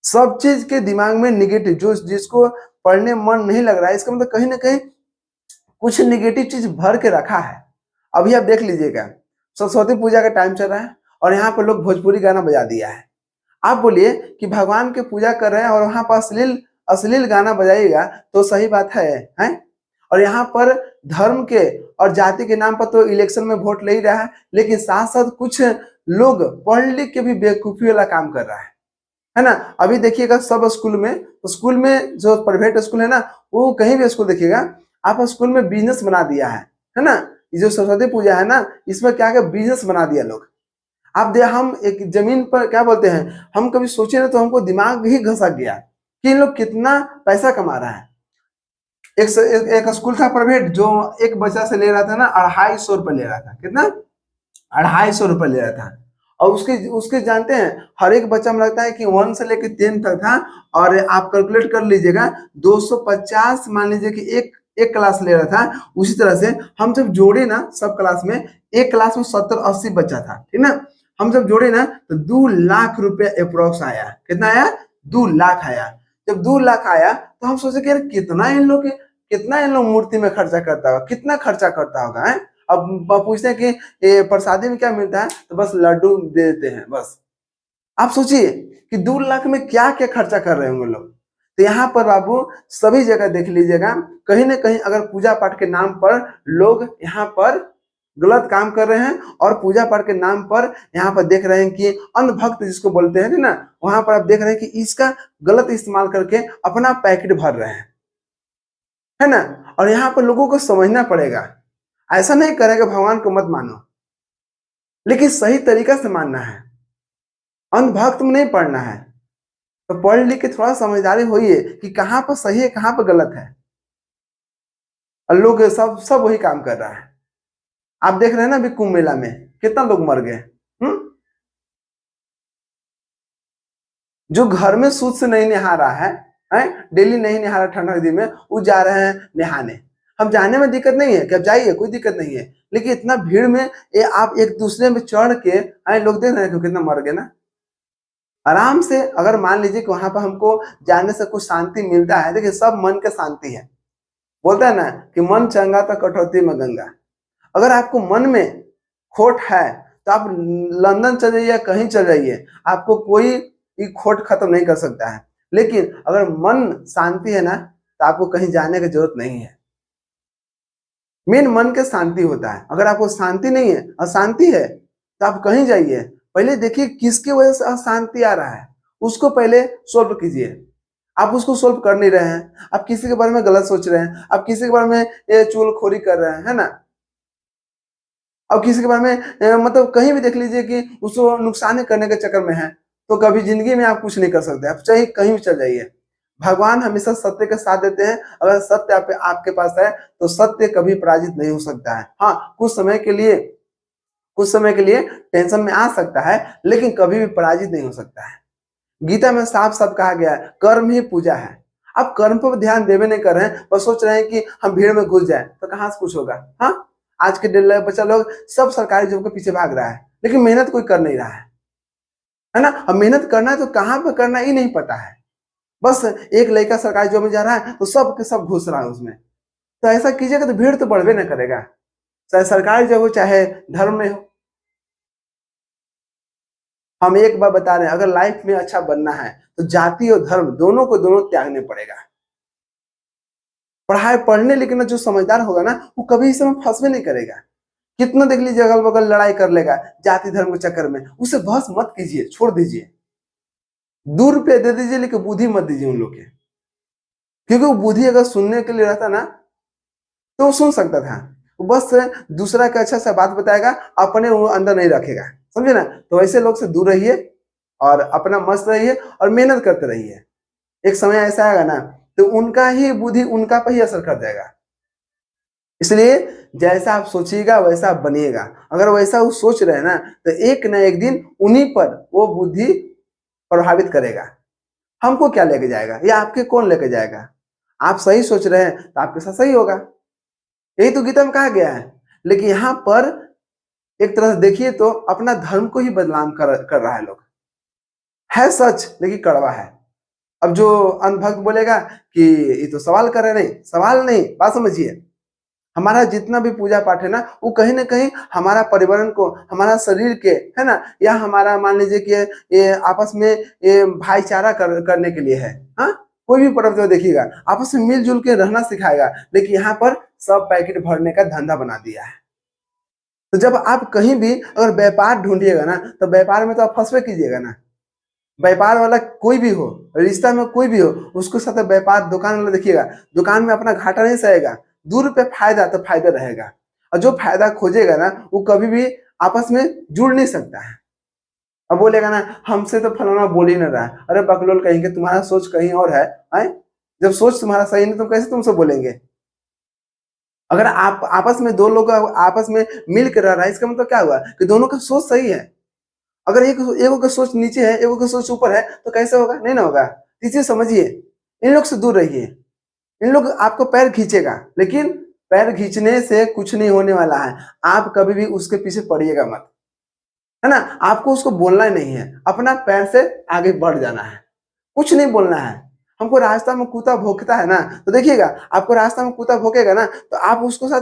सब चीज के दिमाग में निगेटिव, जो जिसको पढ़ने मन नहीं लग रहा है, इसका मतलब कहीं ना कहीं कुछ निगेटिव चीज भर के रखा है। अभी आप देख लीजिएगा, सरस्वती पूजा का टाइम चल रहा है और यहाँ पर लोग भोजपुरी गाना बजा दिया है। आप बोलिए कि भगवान की पूजा कर रहे हैं और वहां पर अश्लील अश्लील गाना बजाइएगा तो सही बात है हैं? और यहाँ पर धर्म के और जाति के नाम पर तो इलेक्शन में वोट ले ही रहा है, लेकिन साथ साथ कुछ लोग पढ़ लिख के भी बेवकूफी वाला काम कर रहा है ना। अभी देखिएगा सब स्कूल में, तो स्कूल में जो प्राइवेट स्कूल है ना, वो कहीं भी स्कूल देखिएगा, आप स्कूल में बिजनेस बना दिया है ना। ये जो सरस्वती पूजा है ना, इसमें क्या क्या बिजनेस बना दिया लोग। आप दे हम एक जमीन पर क्या बोलते हैं, हम कभी सोचे ना तो हमको दिमाग ही घसक गया कि इन लोग कितना पैसा कमा रहा है। एक स्कूल था प्राइवेट, जो एक बच्चा से ले रहा था ना 250 रुपये ले रहा था। कितना? 250 रुपये ले रहा था। और उसके उसके जानते हैं, हर एक बच्चा में लगता है कि 1 से लेकर 10 तक था, और आप कैलकुलेट कर लीजिएगा 250 मान लीजिए कि एक क्लास ले रहा था। उसी तरह से हम जब जोड़े ना सब क्लास में, एक क्लास में 70-80 बच्चा था, ठीक ना। हम जब जोड़े ना तो 2 लाख रुपए अप्रोक्स आया। कितना आया? 2 लाख आया। जब 2 लाख आया तो हम सोचे कि यार कितना इन लोग मूर्ति में खर्चा करता होगा, कितना खर्चा करता होगा है। अब पूछते हैं कि प्रसादी में क्या मिलता है, तो बस लड्डू दे देते हैं बस। आप सोचिए कि 2 लाख में क्या क्या खर्चा कर रहे होंगे लोग। तो यहाँ पर बाबू सभी जगह देख लीजिएगा, कहीं ना कहीं अगर पूजा पाठ के नाम पर लोग यहाँ पर गलत काम कर रहे हैं, और पूजा पाठ के नाम पर यहाँ पर देख रहे हैं कि अंधभक्त जिसको बोलते हैं ना, वहां पर आप देख रहे हैं कि इसका गलत इस्तेमाल करके अपना पैकेट भर रहे हैं, है ना। और यहाँ पर लोगों को समझना पड़ेगा, ऐसा नहीं करेगा भगवान को मत मानो, लेकिन सही तरीका से मानना है, अंधभक्त में नहीं पढ़ना है। तो पढ़ लिख के थोड़ा समझदारी होइए कि कहाँ पर सही है कहाँ पर गलत है। और लोग सब सब वही काम कर रहा है। आप देख रहे हैं ना अभी कुंभ मेला में कितना लोग मर गए। जो घर में सूद से नहीं नहा रहा है, डेली नहीं नहा रहा ठंडा दिन में, वो जा रहे हैं नहाने। हम जाने में दिक्कत नहीं है कि आप जाइए, कोई दिक्कत नहीं है, लेकिन इतना भीड़ में आप एक दूसरे में चढ़ के लोग देख रहे हैं कितना मर गए ना। आराम से अगर मान लीजिए कि वहां पर हमको जाने से कुछ शांति मिलता है, देखिए सब मन के शांति है। बोलता है ना कि मन चंगा तो कटौती में गंगा। अगर आपको मन में खोट है तो आप लंदन चल जाइए, कहीं चल जाइए, आपको कोई ये खोट खत्म नहीं कर सकता है। लेकिन अगर मन शांति है ना, तो आपको कहीं जाने की जरूरत नहीं है। मेन मन के शांति होता है। अगर आपको शांति नहीं है, अशांति है, तो आप कहीं जाइए, पहले देखिए किसकी वजह से अशांति आ रहा है, उसको पहले सोल्व कीजिए। आप उसको सोल्व कर नहीं रहे हैं, आप किसी के बारे में गलत सोच रहे हैं, आप किसी के बारे में चुगलखोरी कर रहे हैं, है ना। अब किसी के बारे में मतलब कहीं भी देख लीजिए कि उसको नुकसान करने के चक्कर में है, तो कभी जिंदगी में आप कुछ नहीं कर सकते। आप चाहे कहीं भी चल जाइए, भगवान हमेशा सत्य का साथ देते हैं। अगर सत्य आपके पास है तो सत्य कभी पराजित नहीं हो सकता है। हाँ, कुछ समय के लिए टेंशन में आ सकता है, लेकिन कभी भी पराजित नहीं हो सकता है। गीता में साफ साफ कहा गया है, कर्म ही पूजा है। आप कर्म पर ध्यान देवे नहीं कर रहे हैं, बस सोच रहे हैं कि हम भीड़ में घुस जाए, तो कहाँ से कुछ होगा। हाँ, आज के बच्चा लोग सब सरकारी जॉब के पीछे भाग रहा है, लेकिन मेहनत कोई कर नहीं रहा है ना। अब मेहनत करना है तो कहाँ पर करना ही नहीं पता है। बस एक लड़का सरकारी जॉब में जा रहा है तो सब के सब घुस रहा है उसमें। तो ऐसा कीजिएगा तो भीड़ तो बढ़वे ना करेगा, चाहे सरकारी जॉब हो चाहे धर्म में हो। हम एक बार बता रहे हैं, अगर लाइफ में अच्छा बनना है तो जाति और धर्म दोनों को त्यागने पड़ेगा। पढ़ने लिखना जो समझदार होगा ना, वो कभी इसमें फंसवे नहीं करेगा। कितना देख लीजिए अगल बगल लड़ाई कर लेगा जाति धर्म के चक्कर में, उसे बहस मत कीजिए, छोड़ दीजिए। 2 रुपये दे दीजिए, लेकिन बुद्धि मत दीजिए उन लोग के, क्योंकि वो बुद्धि अगर सुनने के लिए रहता ना तो वो सुन सकता था। वो बस दूसरा का अच्छा सा बात बताएगा, अपने वो अंदर नहीं रखेगा, समझे ना। तो ऐसे लोग से दूर रहिए और अपना मस्त रहिए और मेहनत करते रहिए। एक समय ऐसा आएगा ना तो उनका ही बुद्धि उनका पर ही असर कर जाएगा। इसलिए जैसा आप सोचिएगा वैसा आप बनिएगा। अगर वैसा वो सोच रहे हैं ना, तो एक ना एक दिन उन्हीं पर वो बुद्धि प्रभावित करेगा। हमको क्या लेके जाएगा या आपके कौन लेके जाएगा। आप सही सोच रहे हैं तो आपके साथ सही होगा, यही तो गीता में कहा गया है। लेकिन यहाँ पर एक तरह से देखिए तो अपना धर्म को ही बदनाम कर रहा है लोग। है सच लेकिन कड़वा है। अब जो अंधभक्त बोलेगा कि ये तो सवाल कर रहे, नहीं सवाल नहीं, बात समझिए। हमारा जितना भी पूजा पाठ है ना, वो कहीं ना कहीं हमारा पर्यावरण को, हमारा शरीर के, है ना, या हमारा मान लीजिए कि ये आपस में ये भाईचारा करने के लिए है। हाँ, कोई भी पर्व जो देखिएगा आपस में मिलजुल के रहना सिखाएगा, लेकिन यहाँ पर सब पैकेट भरने का धंधा बना दिया है। तो जब आप कहीं भी अगर व्यापार ढूंढिएगा ना, तो व्यापार में तो आप फंसवे कीजिएगा ना। व्यापार वाला कोई भी हो, रिश्ता में कोई भी हो, उसके साथ व्यापार दुकान वाला देखिएगा, दुकान में अपना घाटा नहीं सहेगा, 2 रुपये फायदा तो फायदा रहेगा। और जो फायदा खोजेगा ना, वो कभी भी आपस में जुड़ नहीं सकता है। अब बोलेगा ना हमसे तो फलाना बोल ही ना रहा है, अरे बकलोल कहेंगे, तुम्हारा सोच कहीं और है, हैं? जब सोच तुम्हारा सही नहीं तो कैसे तुमसे बोलेंगे। अगर आप आपस में दो लोग आपस में मिल कर रह रहा है, इसका मतलब क्या हुआ कि दोनों का सोच सही है। अगर एक एगो का सोच नीचे है, एगो का सोच ऊपर है, तो कैसे होगा, नहीं ना होगा। इसे समझिए, इन लोग से दूर रहिए। इन लोग आपको पैर खींचेगा, लेकिन पैर खींचने से कुछ नहीं होने वाला है। आप कभी भी उसके पीछे पड़िएगा मत, है ना। आपको उसको बोलना ही नहीं है, अपना पैर से आगे बढ़ जाना है, कुछ नहीं बोलना है। हमको रास्ता में कुत्ता भौंकता है ना, तो देखिएगा आपको रास्ता में कुत्ता भौंकेगा ना, तो आप उसको साथ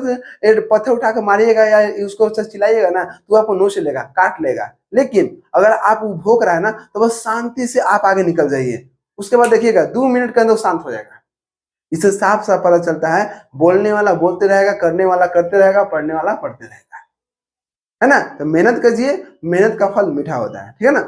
पत्थर उठा के मारिएगा या उसको चिल्लाइएगा ना, तो आपको नोच लेगा, काट लेगा। लेकिन अगर आप वो भौंक रहा है ना, तो बस शांति से आप आगे निकल जाइए। उसके बाद देखिएगा 2 मिनट के अंदर शांत हो जाएगा। इससे साफ साफ पता चलता है, बोलने वाला बोलते रहेगा, करने वाला करते रहेगा, पढ़ने वाला पढ़ते रहेगा, है ना। तो मेहनत कीजिए, मेहनत का फल मीठा होता है, ठीक है ना।